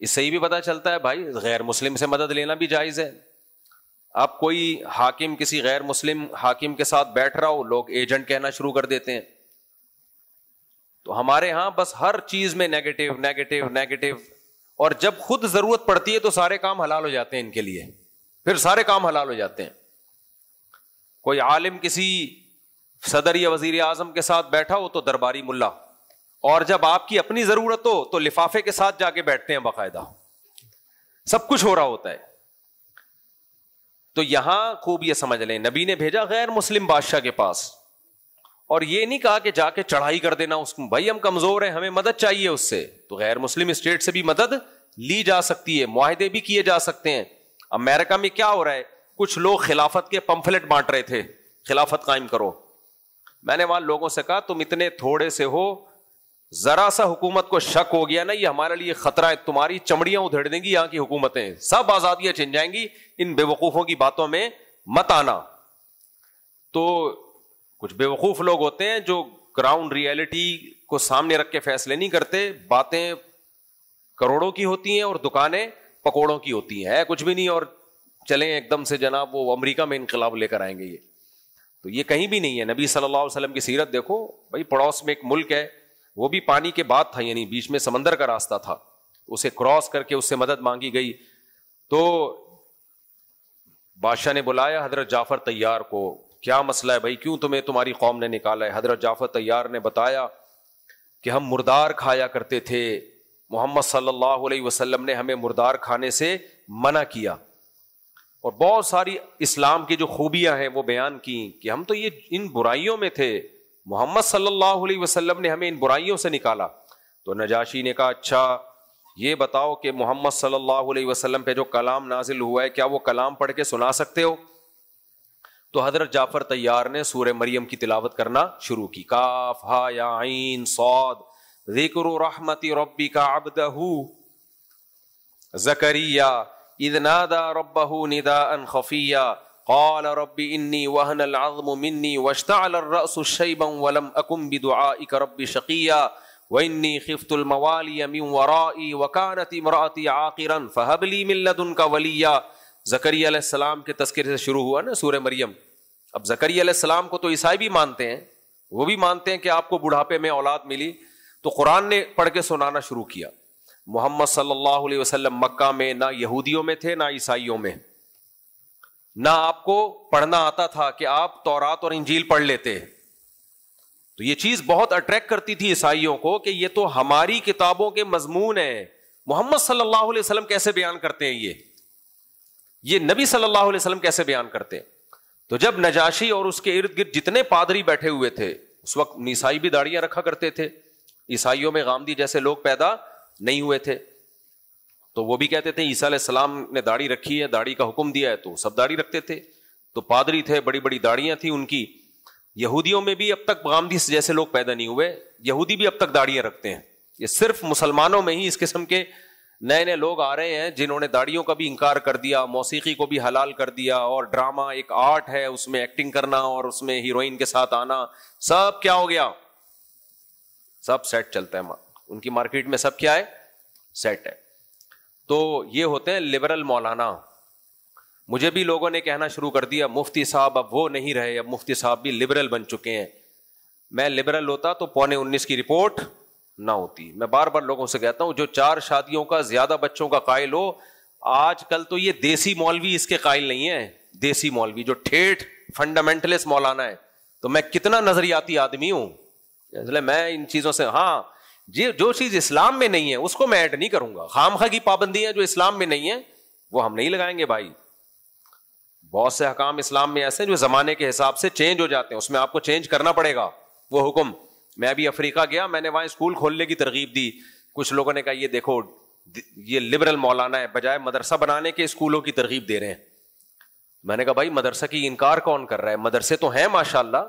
اس سے ہی بھی پتہ چلتا ہے بھائی غیر مسلم سے مدد لینا بھی جائز ہے. اب کوئی حاکم کسی غیر مسلم حاکم کے ساتھ بیٹھ رہا ہو, لوگ ایجنٹ کہنا شروع کر دیتے ہیں. تو ہمارے ہاں بس ہر چیز میں نیگیٹو نیگیٹو نیگیٹو, اور جب خود ضرورت پڑتی ہے تو سارے کام حلال ہو جاتے ہیں ان کے لیے, پھر سارے کام حلال ہو جاتے ہیں. کوئی عالم کسی صدر یا وزیر اعظم کے ساتھ بیٹھا ہو تو درباری ملا, اور جب آپ کی اپنی ضرورت ہو تو لفافے کے ساتھ جا کے بیٹھتے ہیں باقاعدہ. سب کچھ ہو رہا ہوتا ہے. تو یہاں خوب یہ سمجھ لیں, نبی نے بھیجا غیر مسلم بادشاہ کے پاس, اور یہ نہیں کہا کہ جا کے چڑھائی کر دینا اس کو, بھائی ہم کمزور ہیں ہمیں مدد چاہیے اس سے. تو غیر مسلم اسٹیٹ سے بھی مدد لی جا سکتی ہے, معاہدے بھی کیے جا سکتے ہیں. امریکہ میں کیا ہو رہا ہے, کچھ لوگ خلافت کے پمفلٹ بانٹ رہے تھے, خلافت قائم کرو. میں نے وہاں لوگوں سے کہا تم اتنے تھوڑے سے ہو, ذرا سا حکومت کو شک ہو گیا نا یہ ہمارے لیے خطرہ ہے, تمہاری چمڑیاں ادھیڑ دیں گی یہاں کی حکومتیں, سب آزادیاں چھن جائیں گی, ان بے وقوفوں کی باتوں میں مت آنا. تو کچھ بے وقوف لوگ ہوتے ہیں جو گراؤنڈ ریئلٹی کو سامنے رکھ کے فیصلے نہیں کرتے, باتیں کروڑوں کی ہوتی ہیں اور دکانیں پکوڑوں کی ہوتی ہیں, ہے کچھ بھی نہیں, اور چلیں ایک دم سے جناب وہ امریکہ میں انقلاب لے کر آئیں گے. یہ تو یہ کہیں بھی نہیں ہے. نبی صلی اللہ علیہ وسلم کی سیرت دیکھو بھائی, پڑوس میں ایک ملک ہے, وہ بھی پانی کے بعد تھا, یعنی بیچ میں سمندر کا راستہ تھا, اسے کراس کر کے اس سے مدد مانگی گئی. تو بادشاہ نے بلایا حضرت جعفر طیار کو, کیا مسئلہ ہے بھائی, کیوں تمہاری قوم نے نکالا ہے؟ حضرت جعفر طیار نے بتایا کہ ہم مردار کھایا کرتے تھے, محمد صلی اللہ علیہ وسلم نے ہمیں مردار کھانے سے منع کیا, اور بہت ساری اسلام کی جو خوبیاں ہیں وہ بیان کی کہ ہم تو یہ ان برائیوں میں تھے, محمد صلی اللہ علیہ وسلم نے ہمیں ان برائیوں سے نکالا. تو نجاشی نے کہا اچھا یہ بتاؤ کہ محمد صلی اللہ علیہ وسلم پہ جو کلام نازل ہوا ہے کیا وہ کلام پڑھ کے سنا سکتے ہو؟ تو حضرت جعفر طیار نے سورہ مریم کی تلاوت کرنا شروع کی, کاف ہا یا عین صاد, ذکر رحمت ربک عبدہ زکریا اذ نادى ربه نداء خفيا قال رب انی وهن العظم منی واشتعل الرأس شیبا ولم اکن بدعائک رب شقیا وانی خفت الموالی من ورائي وكانت امرأتی عاقرا فهب لي من لدنک ولیا. زکریا علیہ السلام کے تذکرے سے شروع ہوا نا سورہ مریم. اب زکریا علیہ السلام کو تو عیسائی بھی مانتے ہیں, وہ بھی مانتے ہیں کہ آپ کو بڑھاپے میں اولاد ملی. تو قرآن نے پڑھ کے سنانا شروع کیا. محمد صلی اللہ علیہ وسلم مکہ میں نہ یہودیوں میں تھے نہ عیسائیوں میں, نہ آپ کو پڑھنا آتا تھا کہ آپ تورات اور انجیل پڑھ لیتے. تو یہ چیز بہت اٹریکٹ کرتی تھی عیسائیوں کو کہ یہ تو ہماری کتابوں کے مضمون ہیں, محمد صلی اللہ علیہ وسلم کیسے بیان کرتے ہیں, یہ نبی صلی اللہ علیہ وسلم کیسے بیان کرتے ہیں. تو جب نجاشی اور اس کے ارد گرد جتنے پادری بیٹھے ہوئے تھے, اس وقت عیسائی بھی داڑیاں رکھا کرتے تھے, عیسائیوں میں غامدی جیسے لوگ پیدا نہیں ہوئے تھے, تو وہ بھی کہتے تھے عیسیٰ علیہ السلام نے داڑھی رکھی ہے, داڑھی کا حکم دیا ہے, تو سب داڑھی رکھتے تھے. تو پادری تھے, بڑی بڑی داڑیاں تھیں ان کی. یہودیوں میں بھی اب تک غامدی جیسے لوگ پیدا نہیں ہوئے, یہودی بھی اب تک داڑیاں رکھتے ہیں. یہ صرف مسلمانوں میں ہی اس قسم کے نئے نئے لوگ آ رہے ہیں جنہوں نے داڑیوں کا بھی انکار کر دیا, موسیقی کو بھی حلال کر دیا, اور ڈرامہ ایک آرٹ ہے, اس میں ایکٹنگ کرنا اور اس میں ہیروئن کے ساتھ آنا, سب کیا ہو گیا, سب سیٹ چلتا ہے. ان کی مارکیٹ میں سب کیا ہے, سیٹ ہے. تو یہ ہوتے ہیں لبرل مولانا. مجھے بھی لوگوں نے کہنا شروع کر دیا مفتی صاحب اب وہ نہیں رہے, اب مفتی صاحب بھی لبرل بن چکے ہیں. میں لبرل ہوتا تو 19:15 کی رپورٹ نہ ہوتی. میں بار بار لوگوں سے کہتا ہوں جو 4 شادیوں کا زیادہ بچوں کا قائل ہو, آج کل تو یہ دیسی مولوی اس کے قائل نہیں ہے. دیسی مولوی جو ٹھیٹھ فنڈامنٹلسٹ مولانا ہے, تو میں کتنا نظریاتی آدمی ہوں, اس لیے میں ان چیزوں سے, ہاں جو چیز اسلام میں نہیں ہے اس کو میں ایڈ نہیں کروں گا. خامخواہ کی پابندیاں جو اسلام میں نہیں ہیں وہ ہم نہیں لگائیں گے بھائی. بہت سے حکام اسلام میں ایسے جو زمانے کے حساب سے چینج ہو جاتے ہیں, اس میں آپ کو چینج کرنا پڑے گا وہ حکم. میں ابھی افریقہ گیا, میں نے وہاں اسکول کھولنے کی ترغیب دی. کچھ لوگوں نے کہا یہ دیکھو یہ لبرل مولانا ہے, بجائے مدرسہ بنانے کے اسکولوں کی ترغیب دے رہے ہیں. میں نے کہا بھائی مدرسہ کی انکار کون کر رہا ہے, مدرسے تو ہیں ماشاءاللہ,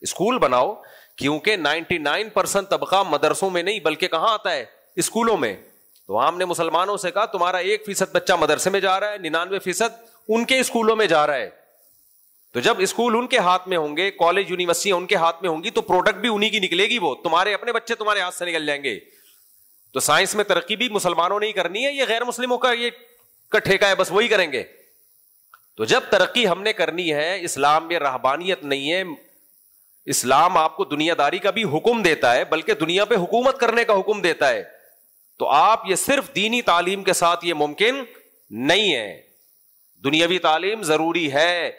اسکول بناؤ. کیونکہ 99% طبقہ مدرسوں میں نہیں بلکہ کہاں آتا ہے, اسکولوں میں. تو ہم نے مسلمانوں سے کہا تمہارا 1% بچہ مدرسے میں جا رہا ہے, 99% ان کے اسکولوں میں جا رہا ہے. تو جب اسکول ان کے ہاتھ میں ہوں گے, کالج یونیورسٹیاں ان کے ہاتھ میں ہوں گی, تو پروڈکٹ بھی انہی کی نکلے گی. وہ تمہارے اپنے بچے تمہارے ہاتھ سے نکل جائیں گے. تو سائنس میں ترقی بھی مسلمانوں نے ہی کرنی ہے، یہ غیر مسلموں کا یہ کا ٹھیکہ ہے، بس وہی کریں گے؟ تو جب ترقی ہم نے کرنی ہے، اسلام میں رہبانیت نہیں ہے، اسلام آپ کو دنیا داری کا بھی حکم دیتا ہے، بلکہ دنیا پہ حکومت کرنے کا حکم دیتا ہے، تو آپ یہ صرف دینی تعلیم کے ساتھ یہ ممکن نہیں ہے، دنیاوی تعلیم ضروری ہے۔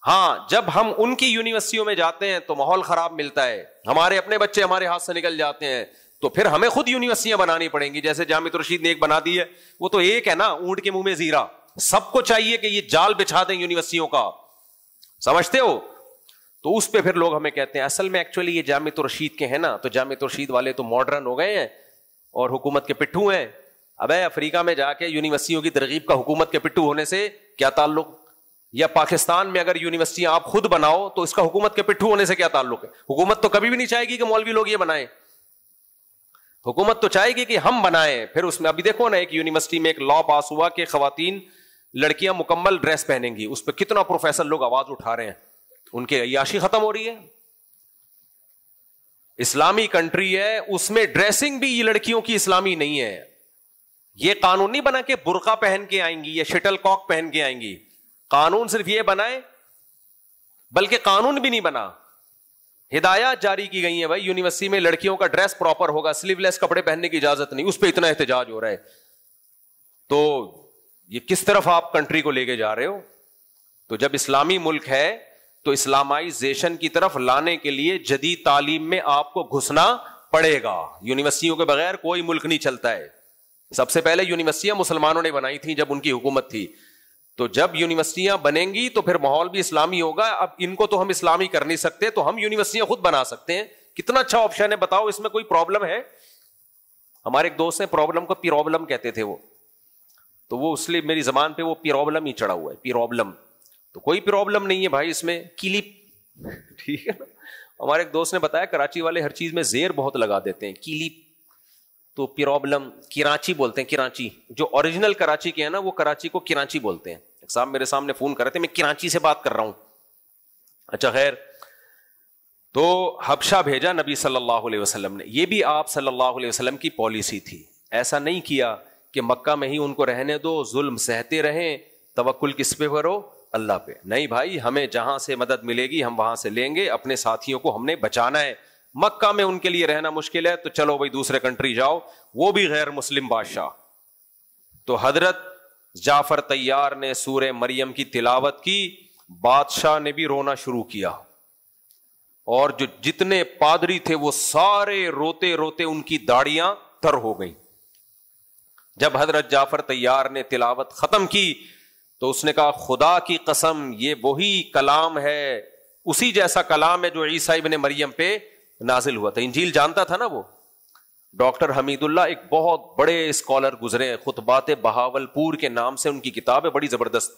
ہاں جب ہم ان کی یونیورسٹیوں میں جاتے ہیں تو ماحول خراب ملتا ہے، ہمارے اپنے بچے ہمارے ہاتھ سے نکل جاتے ہیں، تو پھر ہمیں خود یونیورسٹیاں بنانی پڑیں گی، جیسے جامعۃ الرشید نے ایک بنا دی ہے، وہ تو ایک ہے نا، اونٹ کے منہ میں زیرہ، سب کو چاہیے کہ یہ جال بچھا دیں یونیورسٹیوں کا، سمجھتے ہو؟ تو اس پہ پھر لوگ ہمیں کہتے ہیں اصل میں ایکچولی یہ جامعۃ الرشید کے ہیں نا، تو جامعۃ الرشید والے تو ماڈرن ہو گئے ہیں اور حکومت کے پٹھو ہیں۔ ابے افریقہ میں جا کے یونیورسٹیوں کی ترغیب کا حکومت کے پٹھو ہونے سے کیا تعلق؟ یا پاکستان میں اگر یونیورسٹیاں آپ خود بناؤ تو اس کا حکومت کے پٹھو ہونے سے کیا تعلق ہے؟ حکومت تو کبھی بھی نہیں چاہے گی کہ مولوی لوگ یہ بنائیں، حکومت تو چاہے گی کہ ہم بنائیں۔ پھر اس میں ابھی دیکھو نا، ایک یونیورسٹی میں ایک لا پاس ہوا کہ خواتین لڑکیاں مکمل ڈریس پہنیں گی، اس پہ کتنا پروفیسر لوگ آواز اٹھا رہے ہیں، ان کی عیاشی ختم ہو رہی ہے۔ اسلامی کنٹری ہے، اس میں ڈریسنگ بھی یہ لڑکیوں کی اسلامی نہیں ہے، یہ قانون نہیں بنا کہ برقع پہن کے آئیں گی یا شٹل کاک پہن کے آئیں گی، قانون صرف یہ بنائے، بلکہ قانون بھی نہیں بنا، ہدایات جاری کی گئی ہیں بھائی یونیورسٹی میں لڑکیوں کا ڈریس پراپر ہوگا، سلیو لیس کپڑے پہننے کی اجازت نہیں، اس پہ اتنا احتجاج ہو رہا ہے۔ تو یہ کس طرف آپ کنٹری کو لے کے جا رہے ہو؟ تو جب اسلامی ملک ہے تو اسلامائزیشن کی طرف لانے کے لیے جدید تعلیم میں آپ کو گھسنا پڑے گا، یونیورسٹیوں کے بغیر کوئی ملک نہیں چلتا ہے۔ سب سے پہلے یونیورسٹیاں مسلمانوں نے بنائی تھیں جب ان کی حکومت تھی، تو جب یونیورسٹیاں بنیں گی تو پھر ماحول بھی اسلامی ہوگا۔ اب ان کو تو ہم اسلامی کر نہیں سکتے، تو ہم یونیورسٹیاں خود بنا سکتے ہیں، کتنا اچھا آپشن ہے، بتاؤ اس میں کوئی پرابلم ہے؟ ہمارے ایک دوست ہیں، پرابلم کو پیروبلم کہتے تھے وہ، تو وہ اس لیے میری زبان پہ وہ پیروبلم ہی چڑھا ہوا ہے، پیروبلم، تو کوئی پرابلم نہیں ہے بھائی اس میں، کلپ، ٹھیک ہے نا۔ ہمارے ایک دوست نے بتایا کراچی والے ہر چیز میں زیر بہت لگا دیتے ہیں، کلپ، تو پرابلم، کراچی بولتے ہیں، کراچی جو اوریجنل کراچی کے ہیں نا، وہ کراچی کو کراچی بولتے ہیں۔ ایک صاحب میرے سامنے فون کر رہے تھے، میں کراچی سے بات کر رہا ہوں، اچھا خیر، تو حبشہ بھیجا نبی صلی اللہ علیہ وسلم نے، یہ بھی آپ صلی اللہ علیہ وسلم کی پالیسی تھی، ایسا نہیں کیا کہ مکہ میں ہی ان کو رہنے دو، ظلم سہتے رہیں، توکل کس پہ کرو؟ اللہ پہ، نہیں بھائی، ہمیں جہاں سے مدد ملے گی ہم وہاں سے لیں گے، اپنے ساتھیوں کو ہم نے بچانا ہے، مکہ میں ان کے لیے رہنا مشکل ہے تو چلو بھائی دوسرے کنٹری جاؤ، وہ بھی غیر مسلم بادشاہ۔ تو حضرت جعفر طیار نے سورہ مریم کی تلاوت کی، بادشاہ نے بھی رونا شروع کیا، اور جو جتنے پادری تھے وہ سارے روتے روتے ان کی داڑیاں تر ہو گئیں۔ جب حضرت جعفر طیار نے تلاوت ختم کی تو اس نے کہا خدا کی قسم یہ وہی کلام ہے، اسی جیسا کلام ہے جو عیسیٰ ابن مریم پہ نازل ہوا تھا۔ انجیل جانتا تھا نا وہ۔ ڈاکٹر حمید اللہ ایک بہت بڑے اسکالر گزرے ہیں، خطبات بہاولپور کے نام سے ان کی کتاب ہے، بڑی زبردست،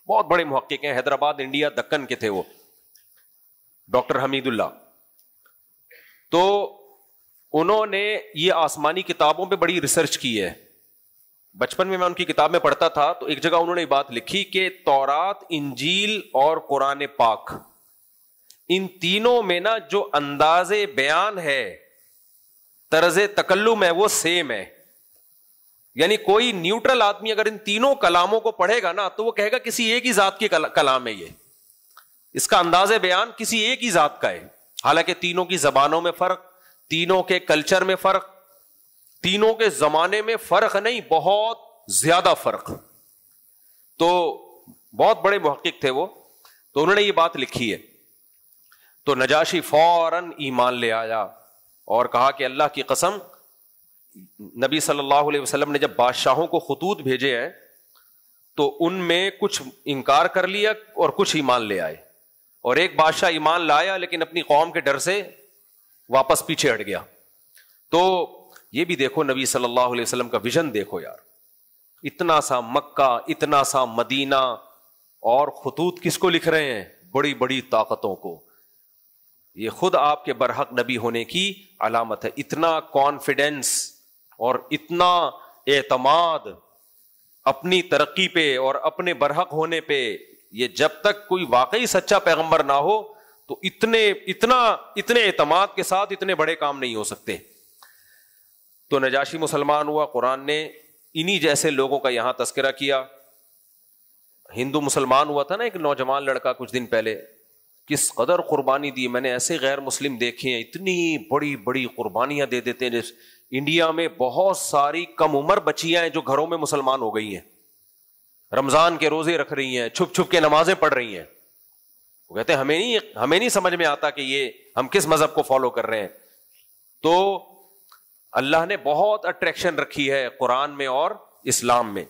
بہت بڑے محقق ہیں، حیدرآباد انڈیا دکن کے تھے وہ، ڈاکٹر حمید اللہ۔ تو انہوں نے یہ آسمانی کتابوں پہ بڑی ریسرچ کی ہے۔ بچپن میں ان کی کتاب میں پڑھتا تھا تو ایک جگہ انہوں نے بات لکھی کہ تورات، انجیل اور قرآن پاک، ان تینوں میں نا جو انداز بیان ہے، طرز تکلم ہے، وہ سیم ہے، یعنی کوئی نیوٹرل آدمی اگر ان تینوں کلاموں کو پڑھے گا نا تو وہ کہے گا کسی ایک ہی ذات کی کلام ہے، یہ اس کا انداز بیان کسی ایک ہی ذات کا ہے، حالانکہ تینوں کی زبانوں میں فرق، تینوں کے کلچر میں فرق، تینوں کے زمانے میں فرق نہیں، بہت زیادہ فرق۔ تو بہت بڑے محقق تھے وہ، تو انہوں نے یہ بات لکھی ہے۔ تو نجاشی فوراً ایمان لے آیا اور کہا کہ اللہ کی قسم، نبی صلی اللہ علیہ وسلم نے جب بادشاہوں کو خطوط بھیجے ہیں تو ان میں کچھ انکار کر لیا اور کچھ ایمان لے آئے، اور ایک بادشاہ ایمان لایا لیکن اپنی قوم کے ڈر سے واپس پیچھے ہٹ گیا۔ تو یہ بھی دیکھو نبی صلی اللہ علیہ وسلم کا ویژن دیکھو یار، اتنا سا مکہ، اتنا سا مدینہ، اور خطوط کس کو لکھ رہے ہیں؟ بڑی بڑی طاقتوں کو۔ یہ خود آپ کے برحق نبی ہونے کی علامت ہے، اتنا کانفیڈینس اور اتنا اعتماد اپنی ترقی پہ اور اپنے برحق ہونے پہ، یہ جب تک کوئی واقعی سچا پیغمبر نہ ہو تو اتنے اعتماد کے ساتھ اتنے بڑے کام نہیں ہو سکتے۔ تو نجاشی مسلمان ہوا, قرآن نے انہی جیسے لوگوں کا یہاں تذکرہ کیا. ہندو مسلمان ہوا تھا نا ایک نوجوان لڑکا کچھ دن پہلے, کس قدر قربانی دی. میں نے ایسے غیر مسلم دیکھے ہیں اتنی بڑی بڑی قربانیاں دے دیتے ہیں. انڈیا میں بہت ساری کم عمر بچیاں ہیں جو گھروں میں مسلمان ہو گئی ہیں, رمضان کے روزے رکھ رہی ہیں, چھپ چھپ کے نمازیں پڑھ رہی ہیں. وہ کہتے ہیں ہمیں نہیں سمجھ میں آتا کہ یہ ہم کس مذہب کو فالو کر رہے ہیں. تو اللہ نے بہت اٹریکشن رکھی ہے قرآن میں اور اسلام میں.